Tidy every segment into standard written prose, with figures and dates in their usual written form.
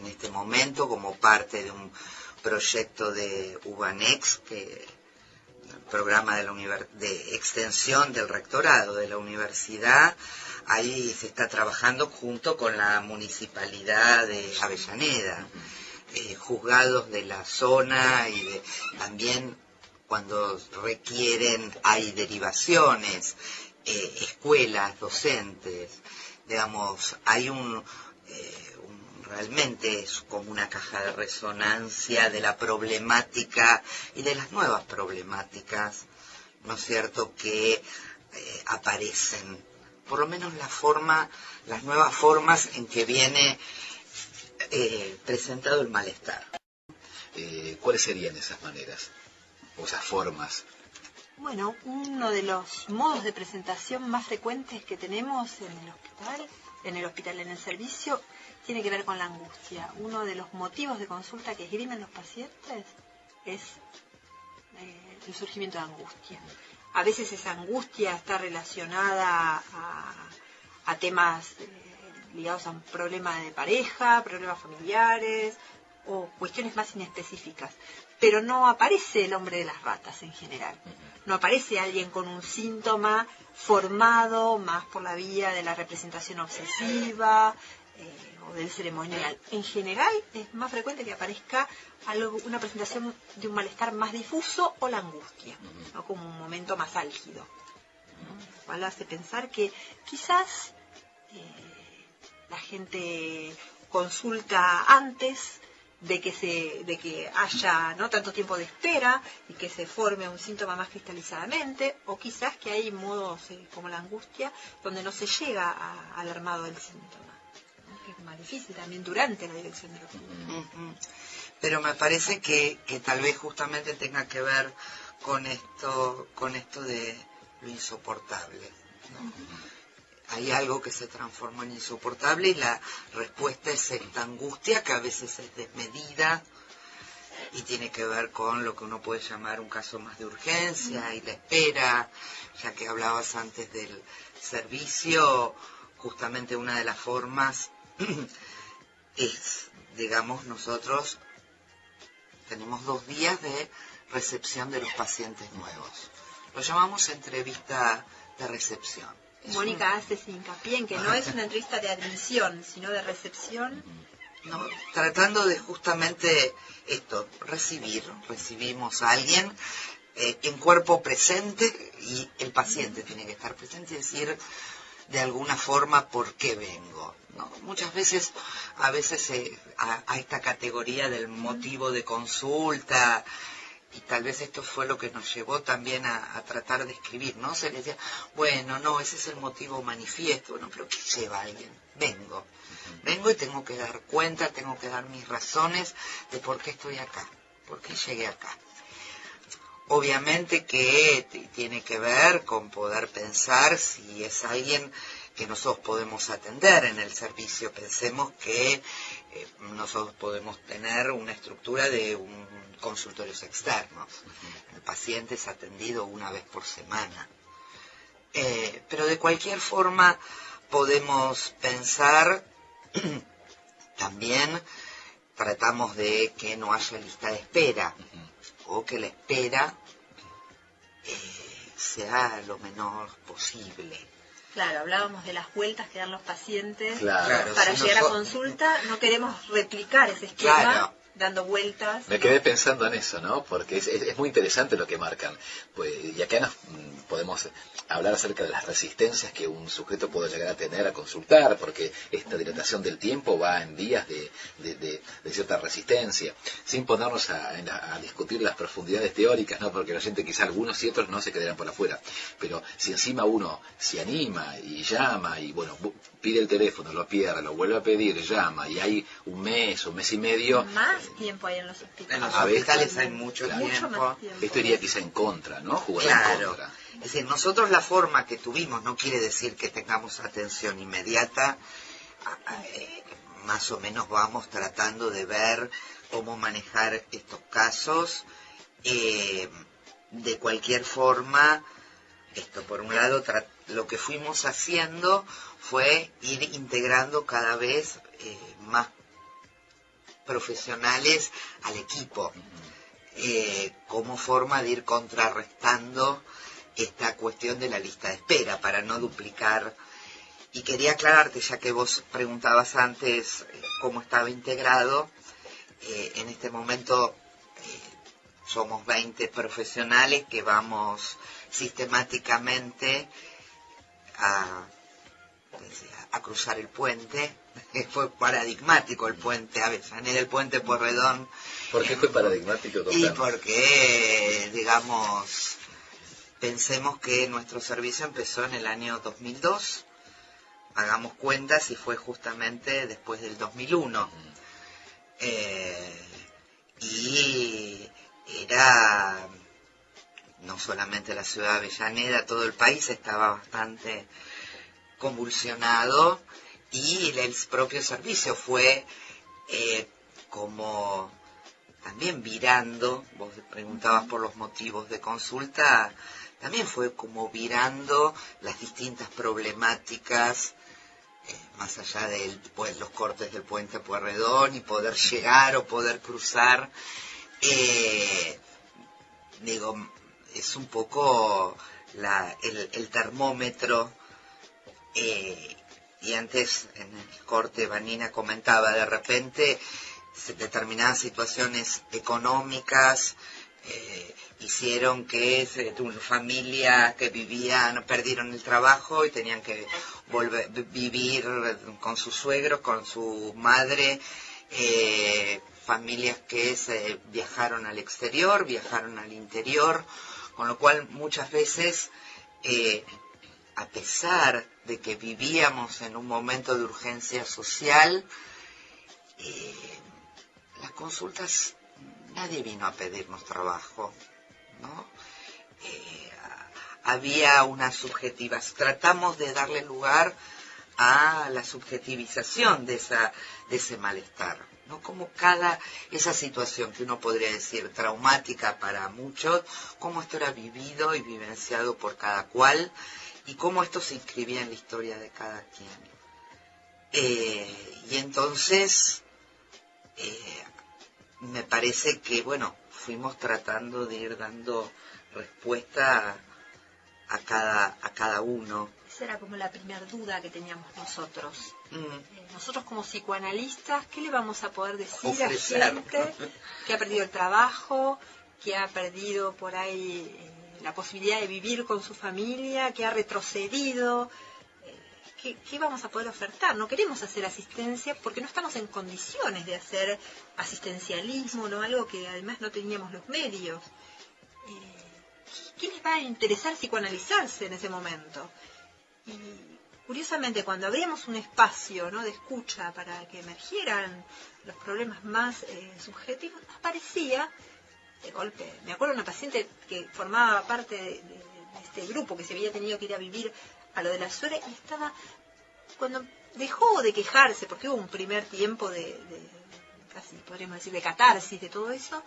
en este momento como parte de un proyecto de UBANEX, programa de extensión del rectorado de la universidad. Ahí se está trabajando junto con la municipalidad de Avellaneda, juzgados de la zona y también cuando requieren, hay derivaciones, escuelas, docentes, digamos, hay realmente es como una caja de resonancia de la problemática y de las nuevas problemáticas, ¿no es cierto?, que aparecen, por lo menos las nuevas formas en que viene presentado el malestar. ¿Cuáles serían esas maneras o esas formas? Bueno, uno de los modos de presentación más frecuentes que tenemos en el servicio, tiene que ver con la angustia. Uno de los motivos de consulta que esgrimen los pacientes es el surgimiento de angustia. A veces esa angustia está relacionada a temas ligados a un problema de pareja, problemas familiares o cuestiones más inespecíficas. Pero no aparece el hombre de las ratas en general. No aparece alguien con un síntoma formado más por la vía de la representación obsesiva o del ceremonial. En general es más frecuente que aparezca una presentación de un malestar más difuso o la angustia, ¿no?, como un momento más álgido, ¿no? Lo cual hace pensar que quizás la gente consulta antes de que haya no tanto tiempo de espera y que se forme un síntoma más cristalizadamente, o quizás que hay modos como la angustia donde no se llega al armado del síntoma, ¿no?, que es más difícil también durante la dirección de los síntomas. Pero me parece que tal vez justamente tenga que ver con esto de lo insoportable, ¿no? Hay algo que se transforma en insoportable y la respuesta es esta angustia que a veces es desmedida y tiene que ver con lo que uno puede llamar un caso más de urgencia y la espera. Ya que hablabas antes del servicio, justamente una de las formas es, digamos, nosotros tenemos 2 días de recepción de los pacientes nuevos. Lo llamamos entrevista de recepción. Mónica hace ese hincapié en que no es una entrevista de admisión, sino de recepción. No, tratando de justamente esto, recibimos a alguien en cuerpo presente y el paciente tiene que estar presente y decir de alguna forma por qué vengo, ¿no? Muchas veces, a veces a esta categoría del motivo de consulta, y tal vez esto fue lo que nos llevó también a tratar de escribir, ¿no? Se le decía, bueno, no, ese es el motivo manifiesto. Bueno, pero ¿qué lleva a alguien? Vengo y tengo que dar cuenta, tengo que dar mis razones de por qué estoy acá, por qué llegué acá. Obviamente que tiene que ver con poder pensar si es alguien que nosotros podemos atender en el servicio. Pensemos que nosotros podemos tener una estructura de consultorios externos. El paciente es atendido una vez por semana. Pero de cualquier forma podemos pensar, también tratamos de que no haya lista de espera, o que la espera sea lo menor posible. Claro, hablábamos de las vueltas que dan los pacientes Claro, para llegar a consulta. No queremos replicar ese esquema dando vueltas. Me quedé pensando en eso, ¿no? Porque es muy interesante lo que marcan. Pues, y acá nos podemos hablar acerca de las resistencias que un sujeto puede llegar a tener a consultar, porque esta dilatación del tiempo va en vías de cierta resistencia, sin ponernos a discutir las profundidades teóricas, ¿no? Porque la gente, quizá algunos y otros no se quedarán por afuera. Pero si encima uno se anima y llama y, bueno, pide el teléfono, lo pierde, lo vuelve a pedir, llama, y hay un mes y medio... Más tiempo hay en los hospitales. En los hospitales hay mucho tiempo. Esto iría quizá en contra, ¿no? Jugar en contra. Es decir, nosotros la forma que tuvimos no quiere decir que tengamos atención inmediata. Más o menos vamos tratando de ver cómo manejar estos casos. De cualquier forma, esto por un lado, lo que fuimos haciendo fue ir integrando cada vez más profesionales al equipo, como forma de ir contrarrestando esta cuestión de la lista de espera para no duplicar. Y quería aclararte, ya que vos preguntabas antes cómo estaba integrado, en este momento somos 20 profesionales que vamos sistemáticamente a cruzar el puente. Fue paradigmático el puente Avellaneda, el puente Pueyrredón. ¿Por qué fue paradigmático? Y porque, digamos, pensemos que nuestro servicio empezó en el año 2002, hagamos cuentas y fue justamente después del 2001. Y era no solamente la ciudad de Avellaneda, todo el país estaba bastante convulsionado y el propio servicio fue como también virando, vos preguntabas por los motivos de consulta, también fue como virando las distintas problemáticas, más allá de los cortes del puente Pueyrredón y poder llegar o poder cruzar. Digo, es un poco el termómetro. Y antes en el corte Vanina comentaba, de repente determinadas situaciones económicas hicieron que familias que vivían, perdieron el trabajo y tenían que vivir con sus suegros, con su madre, familias que viajaron al exterior, viajaron al interior, con lo cual muchas veces, a pesar de que vivíamos en un momento de urgencia social, las consultas, nadie vino a pedirnos trabajo, ¿no? Había una subjetivación, tratamos de darle lugar a la subjetivización de ese malestar, ¿no? Como esa situación que uno podría decir traumática para muchos, cómo esto era vivido y vivenciado por cada cual, y cómo esto se inscribía en la historia de cada quien. Y entonces, me parece que, bueno, fuimos tratando de ir dando respuesta a cada uno. Esa era como la primera duda que teníamos nosotros. Nosotros como psicoanalistas, ¿qué le vamos a poder decir a gente que ha perdido el trabajo, que ha perdido por ahí la posibilidad de vivir con su familia, que ha retrocedido? ¿Qué vamos a poder ofertar? No queremos hacer asistencia porque no estamos en condiciones de hacer asistencialismo, ¿no? Algo que además no teníamos los medios. ¿Quién les va a interesar psicoanalizarse en ese momento? Y curiosamente, cuando abrimos un espacio, ¿no?, de escucha para que emergieran los problemas más subjetivos, aparecía de golpe. Me acuerdo de una paciente que formaba parte de este grupo, que se había tenido que ir a vivir a lo de la suegra, y estaba, cuando dejó de quejarse, porque hubo un primer tiempo de casi podríamos decir de catarsis de todo eso,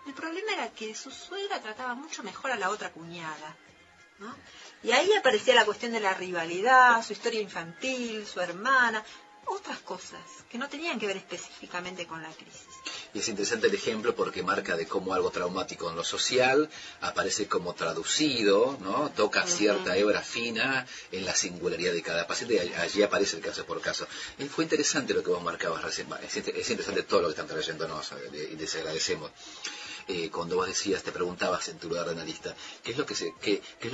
el problema era que su suegra trataba mucho mejor a la otra cuñada, ¿no? Y ahí aparecía la cuestión de la rivalidad, su historia infantil, su hermana, otras cosas que no tenían que ver específicamente con la crisis. Y es interesante el ejemplo porque marca de cómo algo traumático en lo social aparece como traducido, ¿no? Toca cierta hebra fina en la singularidad de cada paciente y allí aparece el caso por caso. Y fue interesante lo que vos marcabas recién. Es interesante todo lo que están trayéndonos y les agradecemos. Cuando vos decías, te preguntabas en tu lugar de analista, ¿qué es lo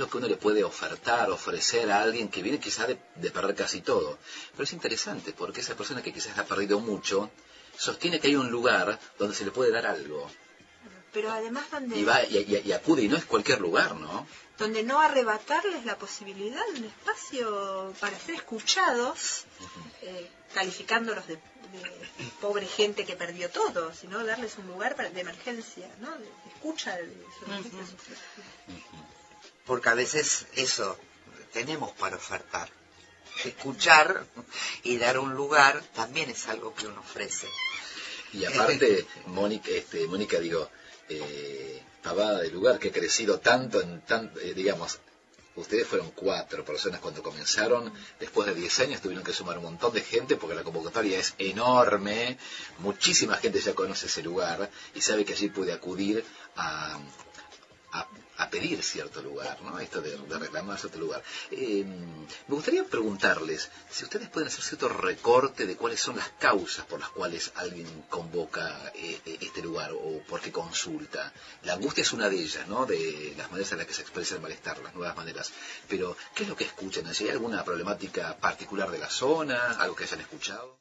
que uno le puede ofrecer a alguien que viene quizás de perder casi todo? Pero es interesante porque esa persona que quizás ha perdido mucho sostiene que hay un lugar donde se le puede dar algo. Pero además donde... Y va y acude, y no es cualquier lugar, ¿no? Donde no arrebatarles la posibilidad de un espacio para ser escuchados, calificándolos de pobre gente que perdió todo, sino darles un lugar de emergencia, ¿no? De escucha de su emergencia social. Porque a veces eso tenemos para ofertar. Escuchar y dar un lugar también es algo que uno ofrece. Y aparte, Mónica, pavada de lugar que ha crecido tanto digamos, Ustedes fueron 4 personas cuando comenzaron, después de 10 años tuvieron que sumar un montón de gente porque la convocatoria es enorme, muchísima gente ya conoce ese lugar y sabe que allí puede acudir a pedir cierto lugar, ¿no? Esto de reclamar cierto lugar. Me gustaría preguntarles si ustedes pueden hacer cierto recorte de cuáles son las causas por las cuales alguien convoca este lugar o por qué consulta. La angustia es una de ellas, ¿no? De las maneras en las que se expresa el malestar, las nuevas maneras. Pero, ¿qué es lo que escuchan allí? ¿Hay alguna problemática particular de la zona? ¿Algo que hayan escuchado?